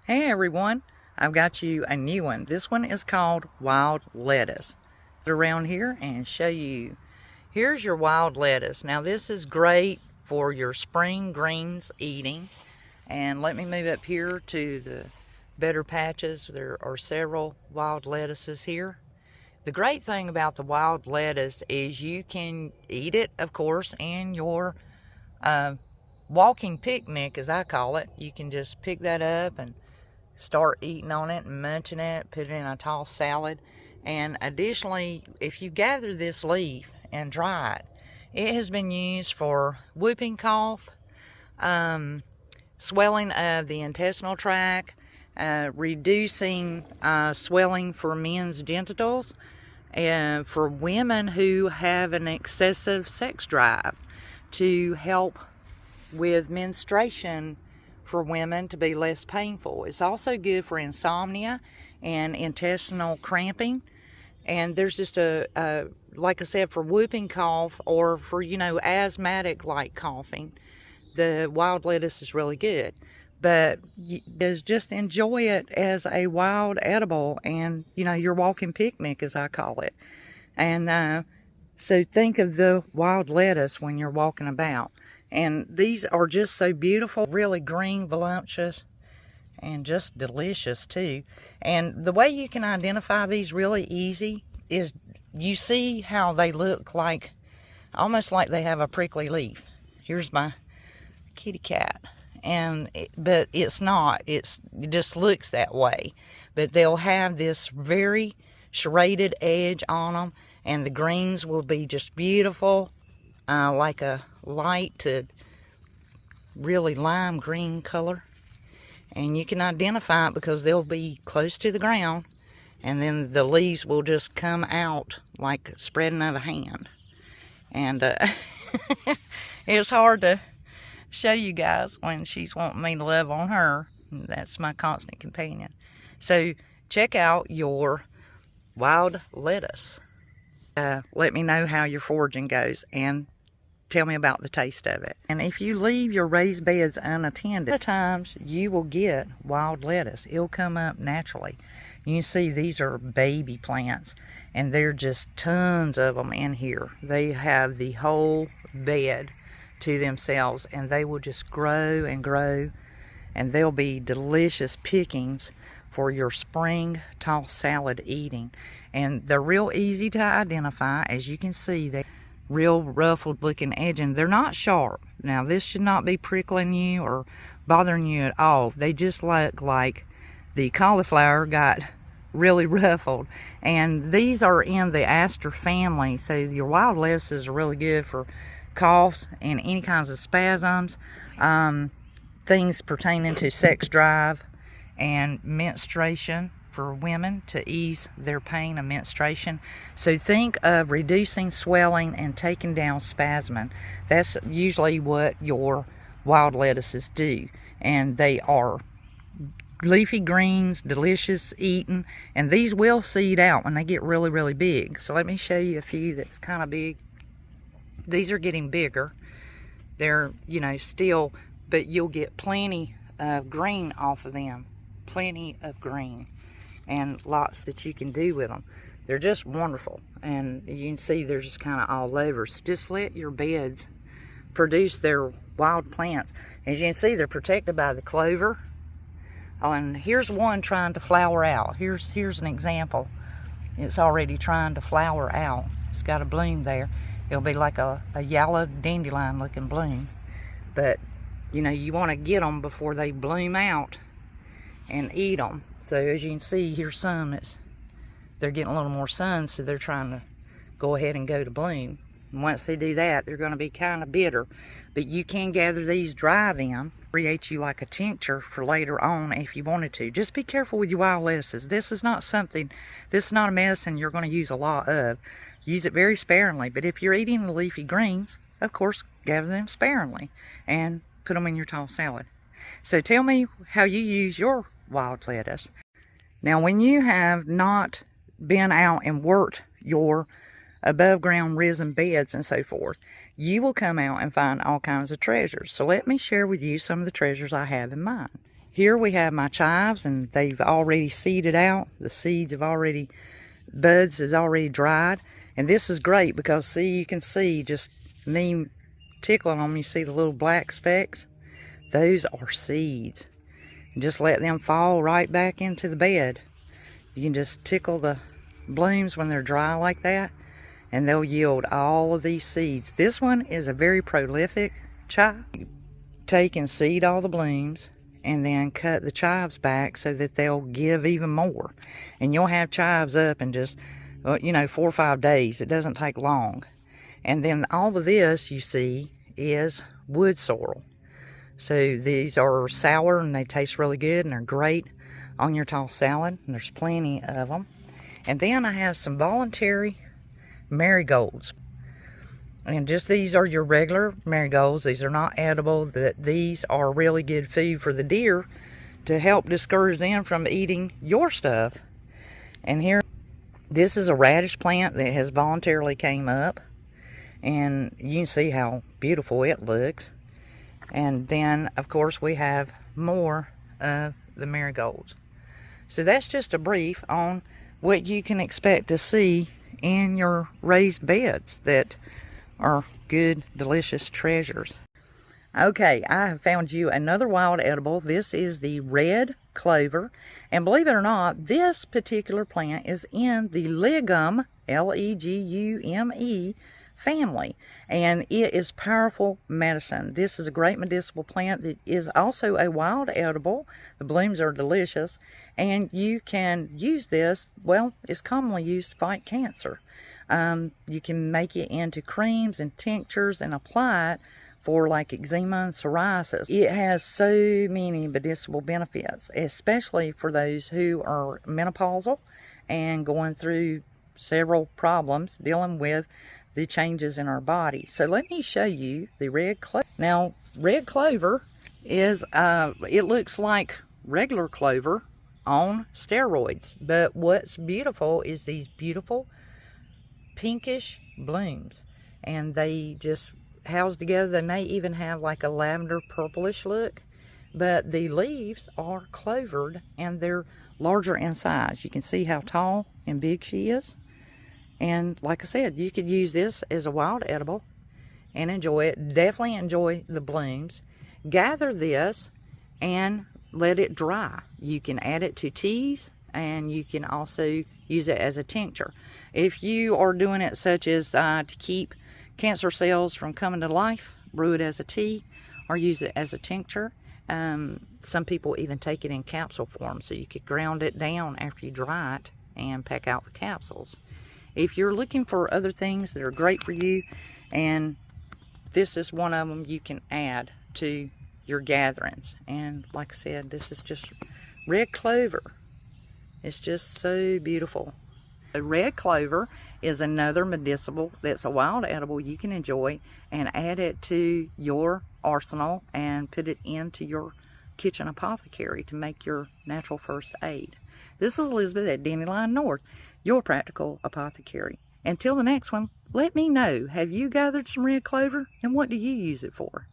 Hey everyone, I've got you a new one. This one is called wild lettuce. Around here and show you. Here's your wild lettuce. Now this is great for your spring greens eating. And let me move up here to the better patches. There are several wild lettuces here. The great thing about the wild lettuce is you can eat it, of course, in your walking picnic, as I call it. You can just pick that up and start eating on it and munching it, put it in a tall salad. And additionally, if you gather this leaf and dry it, it has been used for whooping cough, swelling of the intestinal tract, reducing swelling for men's genitals, and for women who have an excessive sex drive, to help with menstruation for women to be less painful. It's also good for insomnia and intestinal cramping. And there's just like I said, for whooping cough or for, asthmatic like coughing, the wild lettuce is really good. But just enjoy it as a wild edible and, your walking picnic, as I call it. And so think of the wild lettuce when you're walking about. And these are just so beautiful, really green, voluptuous, and just delicious too. And the way you can identify these really easy is you see how they look like, almost like they have a prickly leaf. Here's my kitty cat. But it's not, it just looks that way. But they'll have this very serrated edge on them, and the greens will be just beautiful, like a light to really lime green color. And you can identify it because they'll be close to the ground, and then the leaves will just come out like spreading of a hand. And it's hard to show you guys when she's wanting me to love on her. That's my constant companion. So check out your wild lettuce. Let me know how your foraging goes and tell me about the taste of it. And if you leave your raised beds unattended, at times you will get wild lettuce. It'll come up naturally. You can see these are baby plants, and there are just tons of them in here. They have the whole bed to themselves, and they will just grow and grow, and they'll be delicious pickings for your spring tossed salad eating. And they're real easy to identify. As you can see, they real ruffled looking edge, and they're not sharp. Now this should not be prickling you or bothering you at all. They just look like the cauliflower got really ruffled. And these are in the aster family, so your wild lettuces are really good for coughs and any kinds of spasms, things pertaining to sex drive and menstruation, for women to ease their pain of menstruation. So think of reducing swelling and taking down spasming. That's usually what your wild lettuces do. And they are leafy greens, delicious eating, and these will seed out when they get really, really big. So let me show you a few that's kind of big. These are getting bigger. They're, still, but you'll get plenty of green off of them. Plenty of green. And lots that you can do with them. They're just wonderful, and you can see they're just kind of all over. So just let your beds produce their wild plants. As you can see, they're protected by the clover. Oh, and here's one trying to flower out. Here's an example. It's already trying to flower out. It's got a bloom there. It'll be like a yellow dandelion looking bloom. But you want to get them before they bloom out and eat them. So as you can see, here's some they're getting a little more sun, so they're trying to go ahead and go to bloom. And once they do that, they're going to be kind of bitter. But you can gather these, dry them, create you like a tincture for later on if you wanted to. Just be careful with your wild lettuces. This is not a medicine you're going to use a lot of. Use it very sparingly. But if you're eating the leafy greens, of course, gather them sparingly and put them in your tall salad. So tell me how you use your wild lettuce. Now, when you have not been out and worked your above ground risen beds and so forth, you will come out and find all kinds of treasures. So let me share with you some of the treasures I have in mind. Here we have my chives, and they've already seeded out. The seeds have already, buds is already dried. And this is great because, see, you can see just me tickling them. You see the little black specks? Those are seeds. And just let them fall right back into the bed. You can just tickle the blooms when they're dry like that, and they'll yield all of these seeds. This one is a very prolific chive. Take and seed all the blooms, and then cut the chives back so that they'll give even more. And you'll have chives up in just, you know, 4 or 5 days. It doesn't take long. And then all of this, you see, is wood sorrel. So these are sour, and they taste really good, and they're great on your tossed salad. And there's plenty of them. And then I have some voluntary marigolds. And just these are your regular marigolds. These are not edible. These are really good food for the deer to help discourage them from eating your stuff. And here, this is a radish plant that has voluntarily came up. And you can see how beautiful it looks. And then, of course, we have more of the marigolds. So that's just a brief on what you can expect to see in your raised beds that are good, delicious treasures. Okay, I have found you another wild edible. This is the red clover. And believe it or not, this particular plant is in the legume, L-E-G-U-M-E, family. And it is powerful medicine. This is a great medicinal plant that is also a wild edible. The blooms are delicious. And you can use this, well, it's commonly used to fight cancer. You can make it into creams and tinctures and apply it for like eczema and psoriasis. It has so many medicinal benefits, especially for those who are menopausal and going through several problems dealing with the changes in our body. So let me show you the red clover. Now, red clover is, it looks like regular clover on steroids. But what's beautiful is these beautiful pinkish blooms, and they just house together. They may even have like a lavender purplish look, but the leaves are clovered and they're larger in size. You can see how tall and big she is. And like I said, you could use this as a wild edible and enjoy it. Definitely enjoy the blooms. Gather this and let it dry. You can add it to teas, and you can also use it as a tincture. If you are doing it such as to keep cancer cells from coming to life, brew it as a tea or use it as a tincture. Some people even take it in capsule form, so you could ground it down after you dry it and pack out the capsules. If you're looking for other things that are great for you, and this is one of them you can add to your gatherings. And like I said, this is just red clover. It's just so beautiful. The red clover is another medicinal that's a wild edible you can enjoy and add it to your arsenal and put it into your kitchen apothecary to make your natural first aid. This is Elizabeth at Dandelion North, your practical apothecary. Until the next one, let me know, have you gathered some red clover and what do you use it for?